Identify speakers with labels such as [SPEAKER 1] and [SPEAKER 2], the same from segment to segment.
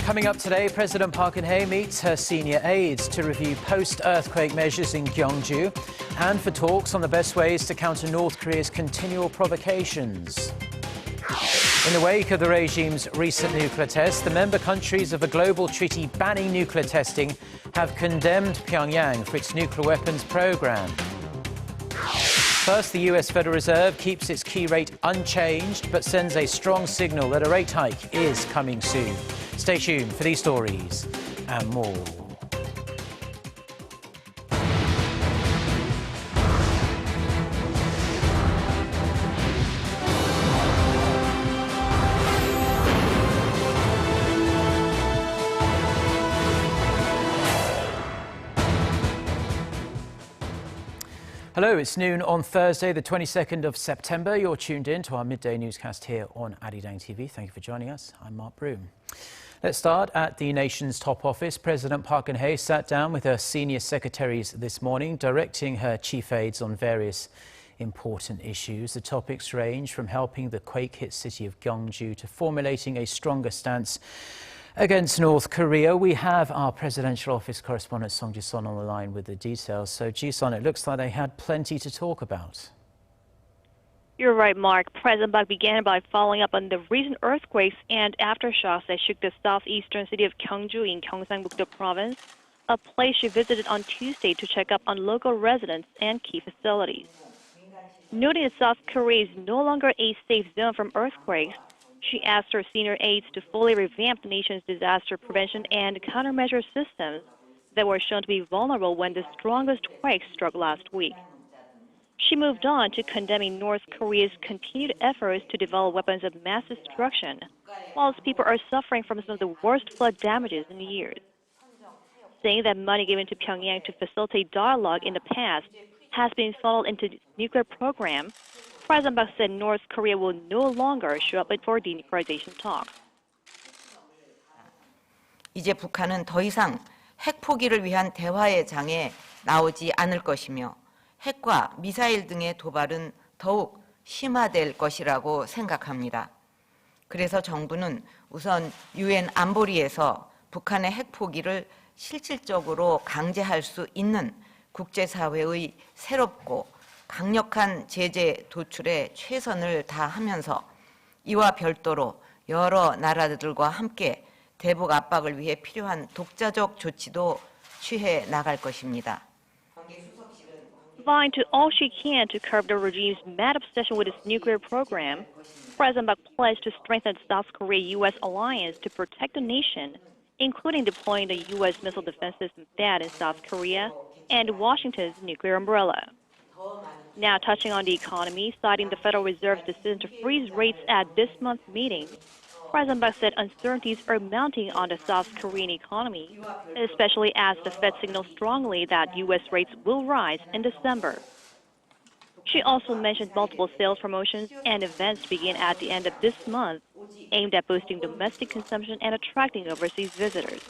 [SPEAKER 1] Coming up today, President Park Geun-hye meets her senior aides to review post-earthquake measures in Gwangju and for talks on the best ways to counter North Korea's continual provocations. In the wake of the regime's recent nuclear tests, the member countries of a global treaty banning nuclear testing have condemned Pyongyang for its nuclear weapons program. First, the US Federal Reserve keeps its key rate unchanged but sends a strong signal that a rate hike is coming soon. Stay tuned for these stories and more. Hello, it's noon on Thursday, the 22nd of September. You're tuned in to our midday newscast here on Arirang TV. Thank you for joining us. I'm Mark Broom. Let's start at the nation's top office. President Park Geun-hye sat down with her senior secretaries this morning, directing her chief aides on various important issues. The topics range from helping the quake-hit city of Gwangju to formulating a stronger stance against North Korea. We have our presidential office correspondent Song Ji-son on the line with the details. So, Ji-son, it looks like they had plenty to talk about.
[SPEAKER 2] You're right, Mark. President Park began by following up on the recent earthquakes and aftershocks that shook the southeastern city of Gwangju in Gyeongsang-buk-do province, a place she visited on Tuesday to check up on local residents and key facilities. Noting that South Korea is no longer a safe zone from earthquakes, she asked her senior aides to fully revamp the nation's disaster prevention and countermeasure systems that were shown to be vulnerable when the strongest quake struck last week. She moved on to condemning North Korea's continued efforts to develop weapons of mass destruction, whilst people are suffering from some of the worst flood damages in years. Saying that money given to Pyongyang to facilitate dialogue in the past has been funneled into the nuclear program, President Park said North Korea will no longer show up for denuclearization talks.
[SPEAKER 3] 이제 북한은 더 이상 핵 포기를 위한 대화의 장에 나오지 않을 것이며 핵과 미사일 등의 도발은 더욱 심화될 것이라고 생각합니다. 그래서 정부는 우선 UN 안보리에서 북한의 핵 포기를 실질적으로 강제할 수 있는 국제사회의 새롭고 강력한 제재 도출에 최선을 다하면서 이와 별도로 여러 나라들과 함께 대북 압박을 위해 필요한 독자적 조치도 취해 나갈 것입니다.
[SPEAKER 2] Vying to all she can to curb the regime's mad obsession with its nuclear program, President Park pledged to strengthen South Korea-U.S. alliance to protect the nation, including deploying the U.S. missile defense system THAAD in South Korea and Washington's nuclear umbrella. Now touching on the economy, citing the Federal Reserve's decision to freeze rates at this month's meeting, President Park said uncertainties are mounting on the South Korean economy, especially as the Fed signaled strongly that U.S. rates will rise in December. She also mentioned multiple sales promotions and events to begin at the end of this month, aimed at boosting domestic consumption and attracting overseas visitors.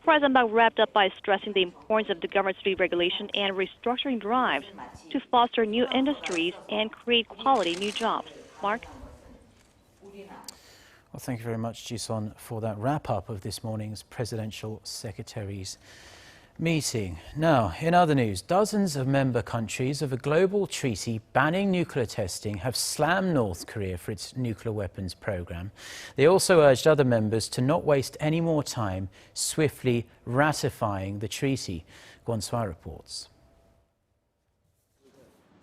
[SPEAKER 2] President Park wrapped up by stressing the importance of the government's deregulation and restructuring drives to foster new industries and create quality new jobs. Mark?
[SPEAKER 1] Well, thank you very much, Ji-son, for that wrap-up of this morning's Presidential Secretaries meeting. Now, in other news, dozens of member countries of a global treaty banning nuclear testing have slammed North Korea for its nuclear weapons program. They also urged other members to not waste any more time swiftly ratifying the treaty. Gwangju reports.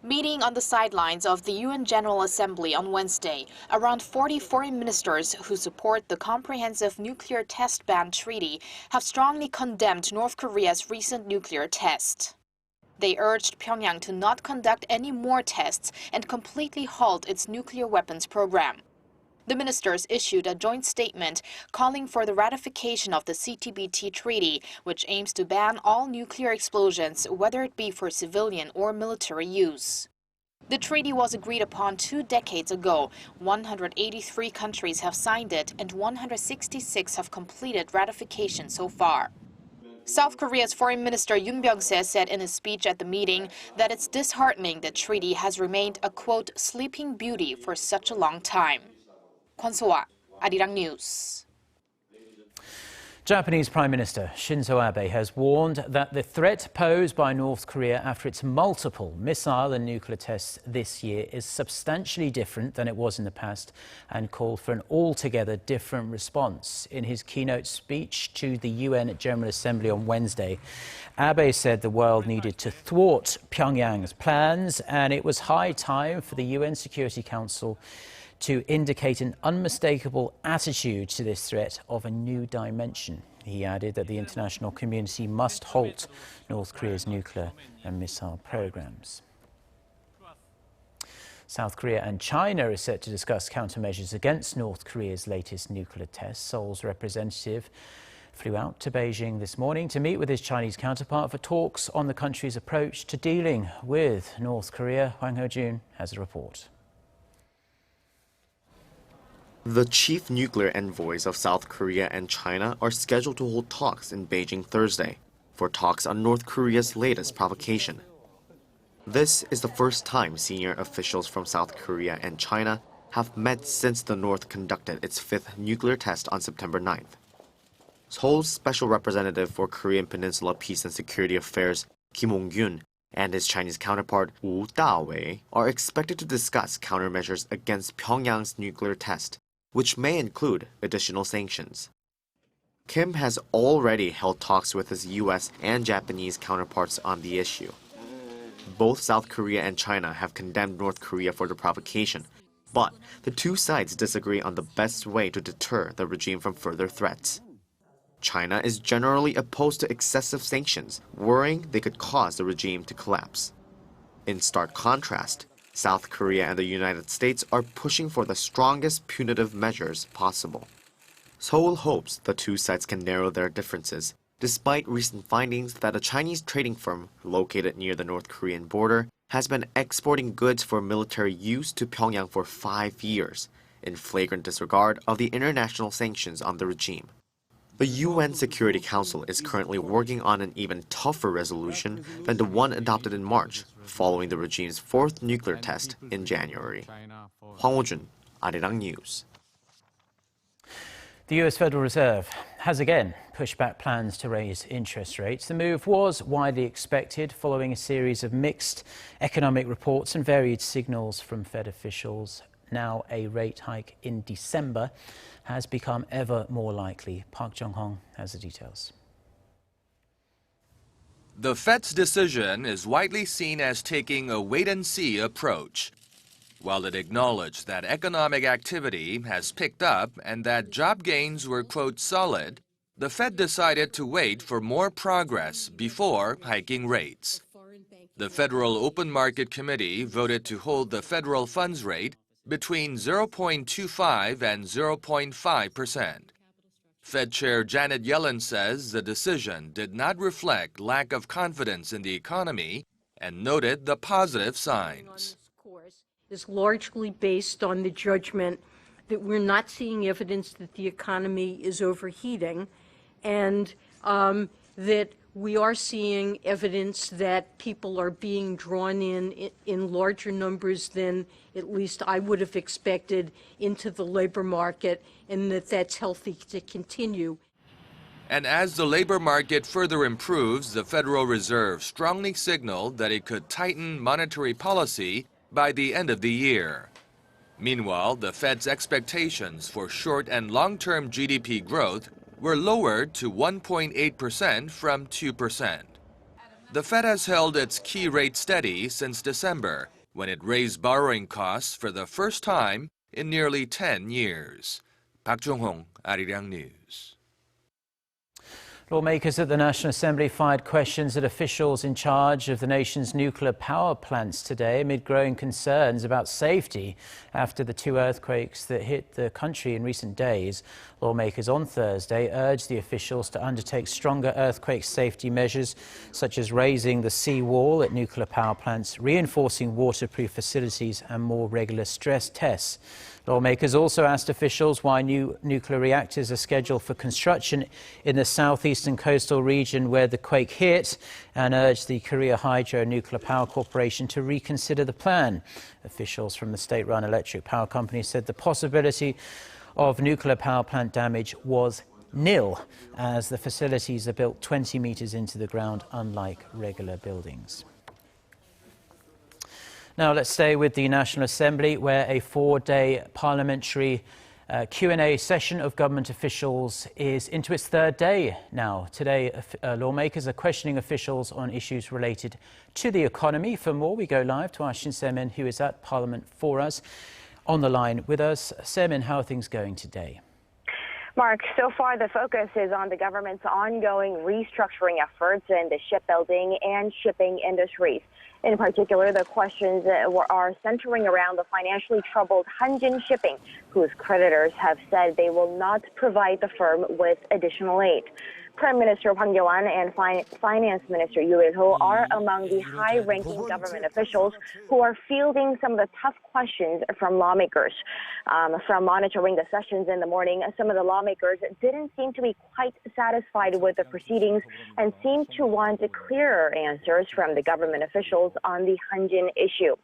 [SPEAKER 4] Meeting on the sidelines of the UN General Assembly on Wednesday, around 40 foreign ministers who support the Comprehensive Nuclear Test Ban Treaty have strongly condemned North Korea's recent nuclear test. They urged Pyongyang to not conduct any more tests and completely halt its nuclear weapons program. The ministers issued a joint statement calling for the ratification of the CTBT treaty, which aims to ban all nuclear explosions, whether it be for civilian or military use. The treaty was agreed upon 2 decades ago. 183 countries have signed it, and 166 have completed ratification so far. South Korea's Foreign Minister Yoon Byung-se said in a speech at the meeting that it's disheartening the treaty has remained a, quote, sleeping beauty for such a long time. Kwon So-ah, Arirang News.
[SPEAKER 1] Japanese Prime Minister Shinzo Abe has warned that the threat posed by North Korea after its multiple missile and nuclear tests this year is substantially different than it was in the past and called for an altogether different response. In his keynote speech to the UN General Assembly on Wednesday, Abe said the world needed to thwart Pyongyang's plans and it was high time for the UN Security Council to indicate an unmistakable attitude to this threat of a new dimension. He added that the international community must halt North Korea's nuclear and missile programs. South Korea and China are set to discuss countermeasures against North Korea's latest nuclear tests. Seoul's representative flew out to Beijing this morning to meet with his Chinese counterpart for talks on the country's approach to dealing with North Korea. Hwang Ho-jun has a report.
[SPEAKER 5] The chief nuclear envoys of South Korea and China are scheduled to hold talks in Beijing Thursday for talks on North Korea's latest provocation. This is the first time senior officials from South Korea and China have met since the North conducted its fifth nuclear test on September 9th. Seoul's Special Representative for Korean Peninsula Peace and Security Affairs, Kim Hong-gyun, and his Chinese counterpart, Wu Da-wei, are expected to discuss countermeasures against Pyongyang's nuclear test, which may include additional sanctions. Kim has already held talks with his US and Japanese counterparts on the issue. Both South Korea and China have condemned North Korea for the provocation, but the two sides disagree on the best way to deter the regime from further threats. China is generally opposed to excessive sanctions, worrying they could cause the regime to collapse. In stark contrast, South Korea and the United States are pushing for the strongest punitive measures possible. Seoul hopes the two sides can narrow their differences, despite recent findings that a Chinese trading firm located near the North Korean border has been exporting goods for military use to Pyongyang for 5 years, in flagrant disregard of the international sanctions on the regime. The UN Security Council is currently working on an even tougher resolution than the one adopted in March, following the regime's fourth nuclear test in January. Hwang Ho-jun, Arirang News.
[SPEAKER 1] The US Federal Reserve has again pushed back plans to raise interest rates. The move was widely expected following a series of mixed economic reports and varied signals from Fed officials. Now a rate hike in December has become ever more likely. Park Jong-hong has the details.
[SPEAKER 6] The Fed's decision is widely seen as taking a wait-and-see approach. While it acknowledged that economic activity has picked up and that job gains were, quote, solid, the Fed decided to wait for more progress before hiking rates. The Federal Open Market Committee voted to hold the federal funds rate between 0.25 and 0.5%. Fed Chair Janet Yellen says the decision did not reflect lack of confidence in the economy and noted the positive signs.
[SPEAKER 7] Is largely based on the judgment that we're not seeing evidence that the economy is overheating and that we are seeing evidence that people are being drawn in larger numbers than at least I would have expected into the labor market, and that's healthy to continue.
[SPEAKER 6] And as the labor market further improves, the Federal Reserve strongly signaled that it could tighten monetary policy by the end of the year. Meanwhile, the Fed's expectations for short and long-term GDP growth were lowered to 1.8% from 2%. The Fed has held its key rate steady since December, when it raised borrowing costs for the first time in nearly 10 years. Park Jong-hong, Arirang News.
[SPEAKER 1] Lawmakers at the National Assembly fired questions at officials in charge of the nation's nuclear power plants today amid growing concerns about safety after the two earthquakes that hit the country in recent days. Lawmakers on Thursday urged the officials to undertake stronger earthquake safety measures, such as raising the seawall at nuclear power plants, reinforcing waterproof facilities and more regular stress tests. Lawmakers also asked officials why new nuclear reactors are scheduled for construction in the southeastern coastal region where the quake hit, and urged the Korea Hydro Nuclear Power Corporation to reconsider the plan. Officials from the state-run electric power company said the possibility of nuclear power plant damage was nil, as the facilities are built 20 metres into the ground, unlike regular buildings. Now let's stay with the National Assembly, where a 4-day parliamentary Q&A session of government officials is into its third day now. Today, lawmakers are questioning officials on issues related to the economy. For more, we go live to our Shin Se-min, who is at Parliament for us, on the line with us. Se-min, how are things going today?
[SPEAKER 8] Mark, so far the focus is on the government's ongoing restructuring efforts in the shipbuilding and shipping industries. In particular, the questions are centering around the financially troubled Hanjin Shipping, whose creditors have said they will not provide the firm with additional aid. Prime Minister Hwang Kyo-ahn and Finance Minister Yoo Il-ho are among the high-ranking government officials who are fielding some of the tough questions from lawmakers. From monitoring the sessions in the morning, some of the lawmakers didn't seem to be quite satisfied with the proceedings and seemed to want clearer answers from the government officials on the Hanjin issue.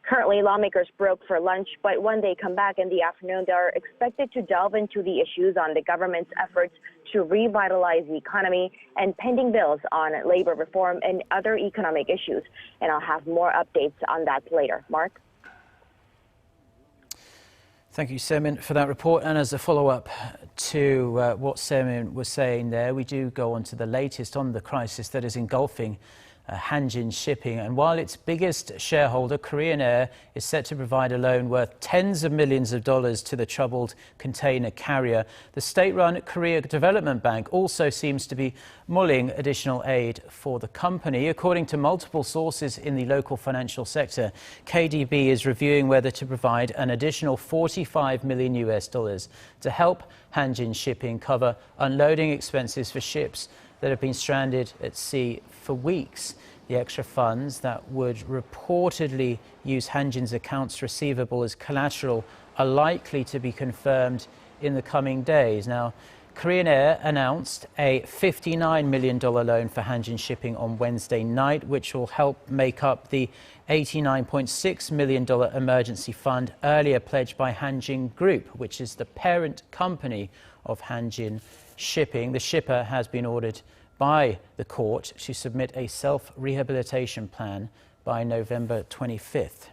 [SPEAKER 8] Currently, lawmakers broke for lunch, but when they come back in the afternoon, they are expected to delve into the issues on the government's efforts to revitalize the economy and pending bills on labor reform and other economic issues. And I'll have more updates on that later. Mark?
[SPEAKER 1] Thank you, Se-min, for that report. And as a follow-up to what Se-min was saying there, we do go on to the latest on the crisis that is engulfing Hanjin Shipping. And while its biggest shareholder, Korean Air, is set to provide a loan worth tens of millions of dollars to the troubled container carrier, the state-run Korea Development Bank also seems to be mulling additional aid for the company. According to multiple sources in the local financial sector, KDB is reviewing whether to provide an additional $45 million to help Hanjin Shipping cover unloading expenses for ships that have been stranded at sea for weeks. The extra funds that would reportedly use Hanjin's accounts receivable as collateral are likely to be confirmed in the coming days. Now, Korean Air announced a $59 million loan for Hanjin Shipping on Wednesday night, which will help make up the $89.6 million emergency fund earlier pledged by Hanjin Group, which is the parent company of Hanjin Shipping. The shipper has been ordered by the court to submit a self-rehabilitation plan by November 25th.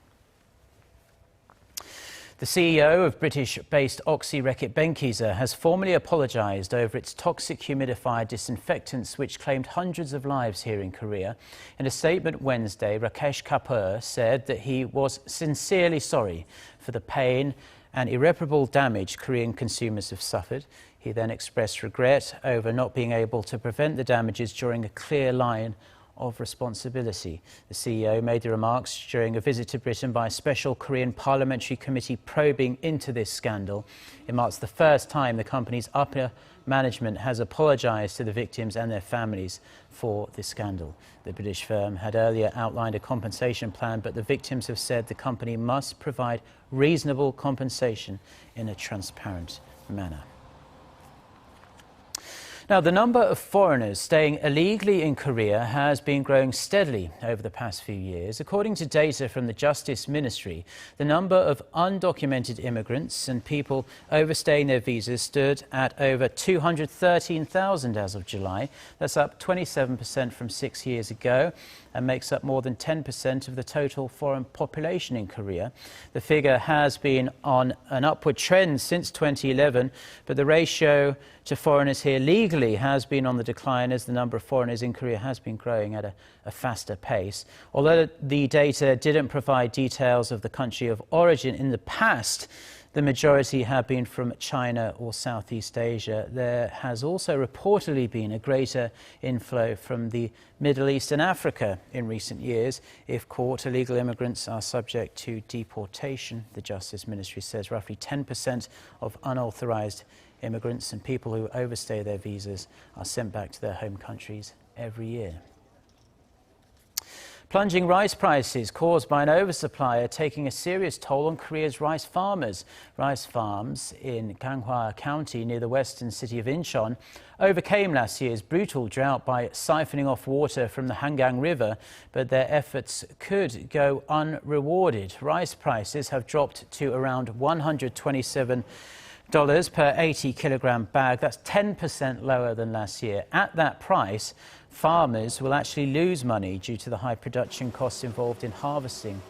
[SPEAKER 1] The CEO of British-based Oxy Reckitt Benckiser has formally apologised over its toxic humidifier disinfectants, which claimed hundreds of lives here in Korea. In a statement Wednesday, Rakesh Kapoor said that he was sincerely sorry for the pain and irreparable damage Korean consumers have suffered. He then expressed regret over not being able to prevent the damages during a clear line of responsibility. The CEO made the remarks during a visit to Britain by a special Korean parliamentary committee probing into this scandal. It marks the first time the company's upper management has apologised to the victims and their families for this scandal. The British firm had earlier outlined a compensation plan, but the victims have said the company must provide reasonable compensation in a transparent manner. Now, the number of foreigners staying illegally in Korea has been growing steadily over the past few years. According to data from the Justice Ministry, the number of undocumented immigrants and people overstaying their visas stood at over 213,000 as of July. That's up 27% from 6 years ago and makes up more than 10% of the total foreign population in Korea. The figure has been on an upward trend since 2011, but the ratio to foreigners here legally has been on the decline as the number of foreigners in Korea has been growing at a faster pace. Although the data didn't provide details of the country of origin in the past, the majority have been from China or Southeast Asia. There has also reportedly been a greater inflow from the Middle East and Africa in recent years. If caught, illegal immigrants are subject to deportation. The Justice Ministry says roughly 10% of unauthorized immigrants and people who overstay their visas are sent back to their home countries every year. Plunging rice prices caused by an oversupply are taking a serious toll on Korea's rice farmers. Rice farms in Ganghwa County near the western city of Incheon overcame last year's brutal drought by siphoning off water from the Hangang River, but their efforts could go unrewarded. Rice prices have dropped to around 127 dollars per 80 kilogram bag. That's 10% lower than last year. At that price, farmers will actually lose money due to the high production costs involved in harvesting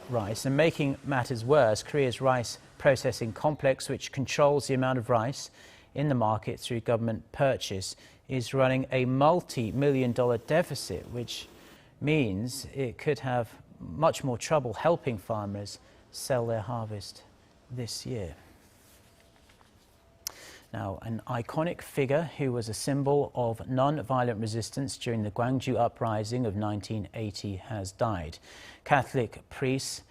[SPEAKER 1] rice. And making matters worse, Korea's rice processing complex, which controls the amount of rice in the market through government purchase, is running a multi-million-dollar deficit, which means it could have much more trouble helping farmers sell their harvest this year. Now, an iconic figure who was a symbol of non-violent resistance during the Gwangju Uprising of 1980 has died. Catholic Priest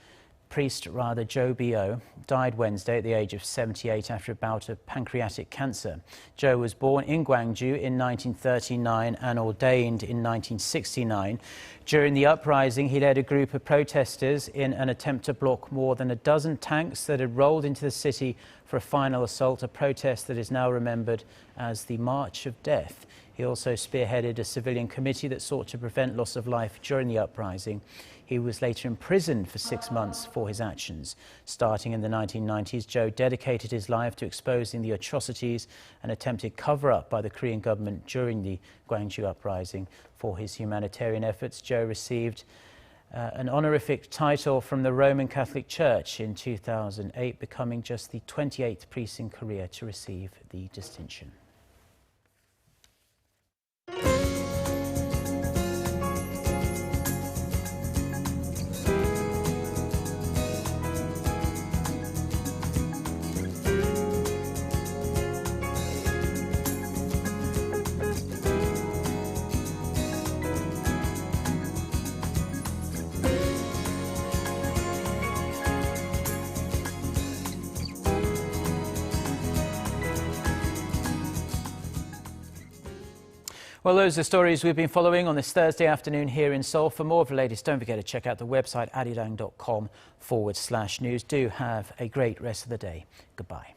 [SPEAKER 1] Cho Bi-oh died Wednesday at the age of 78 after a bout of pancreatic cancer. Cho was born in Gwangju in 1939 and ordained in 1969. During the uprising, he led a group of protesters in an attempt to block more than a dozen tanks that had rolled into the city for a final assault, a protest that is now remembered as the March of Death. He also spearheaded a civilian committee that sought to prevent loss of life during the uprising. He was later imprisoned for 6 months for his actions. Starting in the 1990s, Cho dedicated his life to exposing the atrocities and attempted cover-up by the Korean government during the Gwangju Uprising. For his humanitarian efforts, Cho received an honorific title from the Roman Catholic Church in 2008, becoming just the 28th priest in Korea to receive the distinction. Well, those are stories we've been following on this Thursday afternoon here in Seoul. For more of the latest, don't forget to check out the website arirang.com/news. Do have a great rest of the day. Goodbye.